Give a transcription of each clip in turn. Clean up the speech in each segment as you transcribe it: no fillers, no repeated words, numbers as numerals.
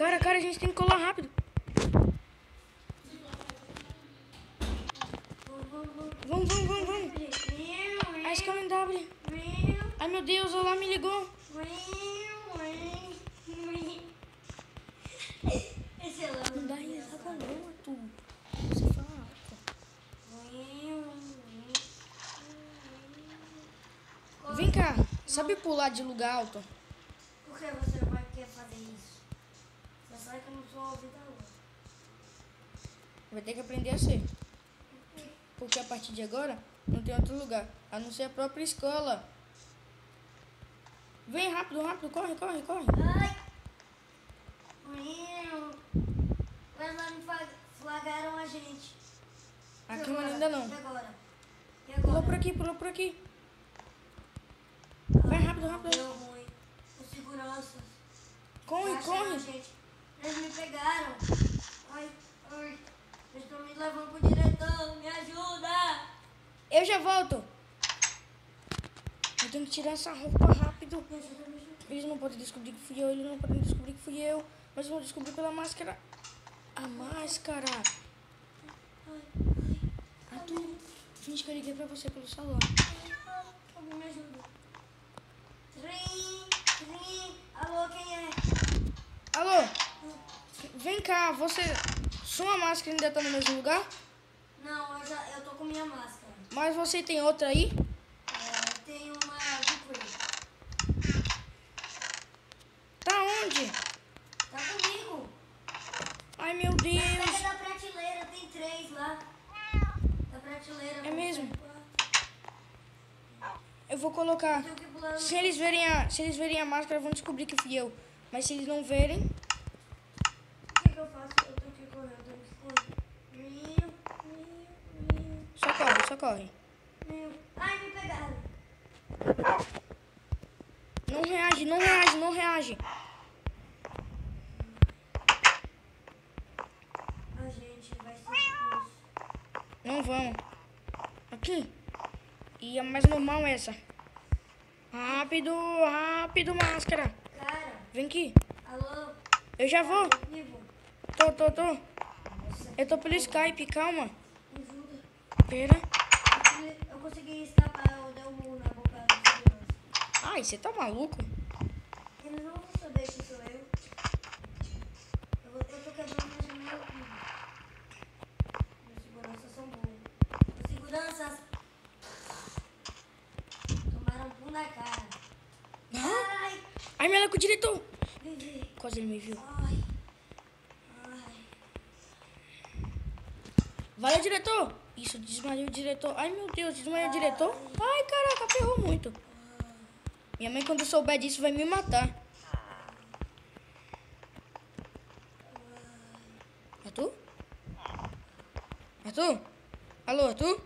Cara, a gente tem que colar rápido. Vamos. A escala abre. Ai, meu Deus, o Olá me ligou. Esse é lá. Não dá risada não, tu. Você fala alto. Vem cá, sabe pular de lugar alto? Por que você não vai querer fazer isso? Você sabe que eu não sou ouvido agora. Vai ter que aprender a ser. Porque a partir de agora, não tem outro lugar, a não ser a própria escola. Vem rápido, corre. Ai! Mas lá me flagaram a gente. A câmera ainda não. E agora? Pulou por aqui. Vai rápido. Deu ruim. Os seguranças. Corre. Acharam a gente. Eles me pegaram. Ai. Eles estão me levando pro diretor. Me ajuda! Eu já volto. Eu tenho que tirar essa roupa rápido. Me ajuda. Eles não podem descobrir que fui eu, mas vão descobrir pela máscara. A máscara. Arthur, finge que eu liguei pra você pelo celular. Alguém me ajuda. Trim. Alô, quem é? Alô? Vem cá, sua máscara ainda tá no mesmo lugar? Não, eu tô com minha máscara. Mas você tem outra aí? Tem uma Dupree. Tá onde? Tá comigo. Ai, meu Pega Deus. da prateleira, tem 3 lá. Da prateleira. É mesmo? Eu vou colocar. Eu tenho que pular no... Se eles verem a máscara, vão descobrir que fui eu. Mas se eles não verem... O que eu faço? Eu tenho que correr, eu tenho que correr. Só corre. Ai, me pegaram. Não reage. A gente vai ser expulso. Não vão. Aqui. E é mais normal essa. Rápido, máscara. Cara, Vem aqui. alô? Eu já vou. Vivo. Tô. Você Eu tô pelo Skype, calma. me ajuda. Pera. Eu consegui escapar, eu dei um murro na boca do segurança. Ai, você tá maluco? Eles não vão saber que sou eu. Eu tô quebrando minha janela. Meus seguranças são bons. Os seguranças tomaram um pum na cara. Ai, me com o diretor. Vivi. Quase ele me viu. Ai. Valeu, diretor. Isso, desmaiou o diretor. Ai, meu Deus, desmaiou o diretor. Ai, caraca, ferrou muito. Minha mãe, quando souber disso, vai me matar. Arthur? Alô, Arthur?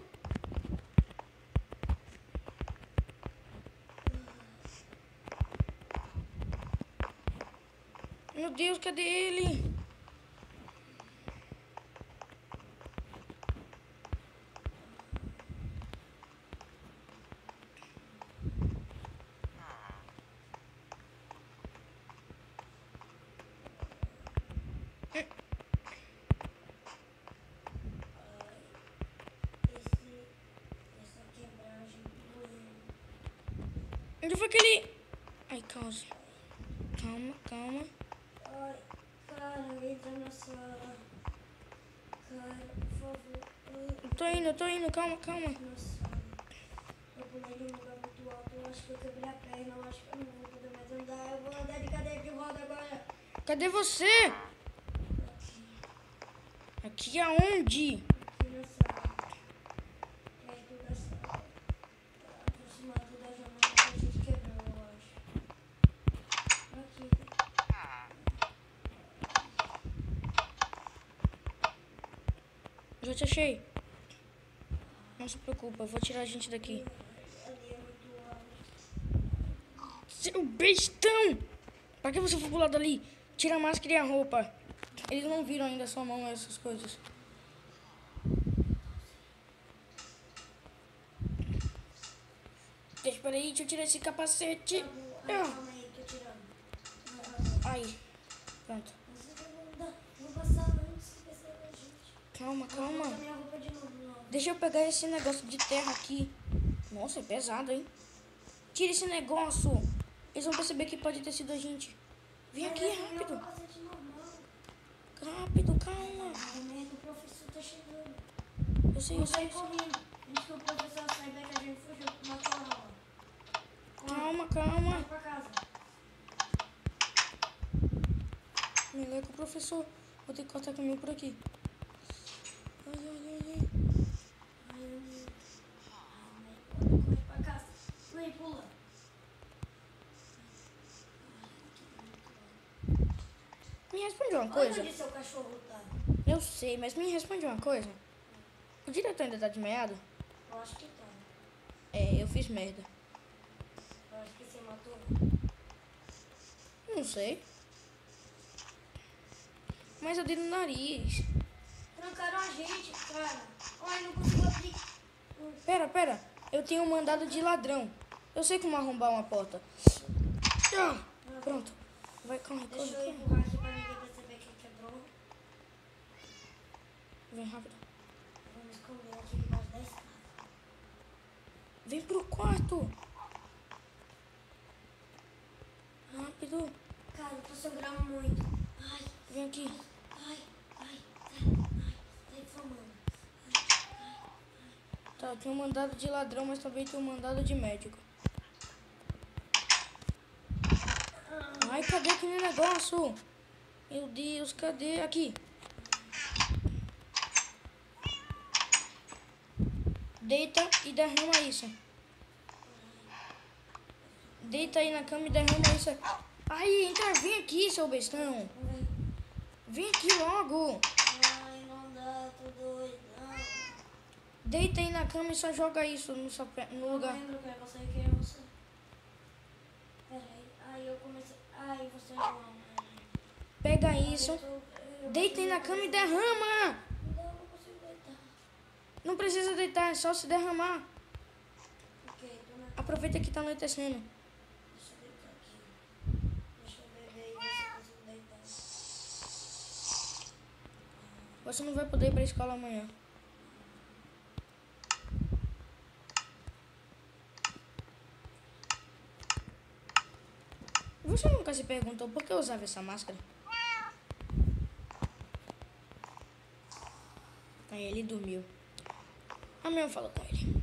Meu Deus, cadê ele? Essa quebragem doeu. Onde foi que ele... Ai, calma. Ai, cara, entra na sala. Cara, por favor. Eu tô indo, calma. Na sala. Eu pulei de um lugar muito alto. Eu acho que eu quebrei a perna. Eu acho que eu não vou poder mais andar. Eu vou andar de cadeira de roda agora. Cadê você? Aqui aonde? Aqui na sala. Perto da sala. Aproximado da janela que a gente quebrou, eu acho. Aqui. Já te achei. Não se preocupa, eu vou tirar a gente daqui. Ali é muito alto. Seu bestão! Pra que você foi pro lado ali? Tira a máscara e a roupa. Eles não viram ainda a sua mão, essas coisas. Espera aí, deixa eu tirar esse capacete. Calma aí, tô tirando. Aí, pronto. Calma, Bota calma. minha roupa de novo, não. Deixa eu pegar esse negócio de terra aqui. Nossa, é pesado, hein? Tira esse negócio. Eles vão perceber que pode ter sido a gente. Vem Mas aqui, essa é minha rápido. capacete normal. Rápido, calma. Ai, merda, o professor tá chegando. Eu sei, eu Vamos sei. sair correndo. Antes que o professor saiba que a gente fugiu pra uma aula. Calma, calma. Vamos pra casa. Meleca, professor. Vou ter que cortar caminho por aqui. Ai, ai, ai, ai. Ai, meu Deus. Corre pra casa. Play, pula. Me responde uma Olha coisa. onde seu cachorro tá. Eu sei, mas me responde uma coisa. O diretor ainda tá desmaiado? Eu acho que tá. É, eu fiz merda. Eu acho que você matou. Não sei. Mas eu dei no nariz. Trancaram a gente, cara. Ai, não consigo abrir. Pera. Eu tenho um mandado de ladrão. Eu sei como arrombar uma porta. Ah, pronto. Vai, corre. Deixa eu empurrar aqui pra ninguém perceber que quebrou. Vem rápido. Vou me esconder aqui debaixo da escada. Vem pro quarto. Rápido. Cara, eu tô sangrando muito. Ai, Vem aqui. ai, tá inflamando. Tá, eu tenho um mandado de ladrão, mas também tenho um mandado de médico. Ai, cadê aquele negócio? Meu Deus, cadê? Aqui. Deita e derrama isso. Deita aí na cama e derrama isso. Ai, entra, vem aqui, seu bestão. Vem aqui logo. Ai, não dá, tô doidão. Deita aí na cama e só joga isso no Não lugar. lembro quem é você, quem é você. Peraí, aí eu comecei. Ai, você é João. Pega isso. Eu Deita aí na cama e derrama. não consigo deitar. Não precisa deitar, é só se derramar. Ok, tô na. Aproveita que tá anoitecendo. Deixa eu deitar aqui. Deixa eu beber e ver se eu consigo deitar. Você não vai poder ir pra escola amanhã. Você nunca se perguntou por que eu usava essa máscara? Aí ele dormiu. Amanhã eu falo com ele.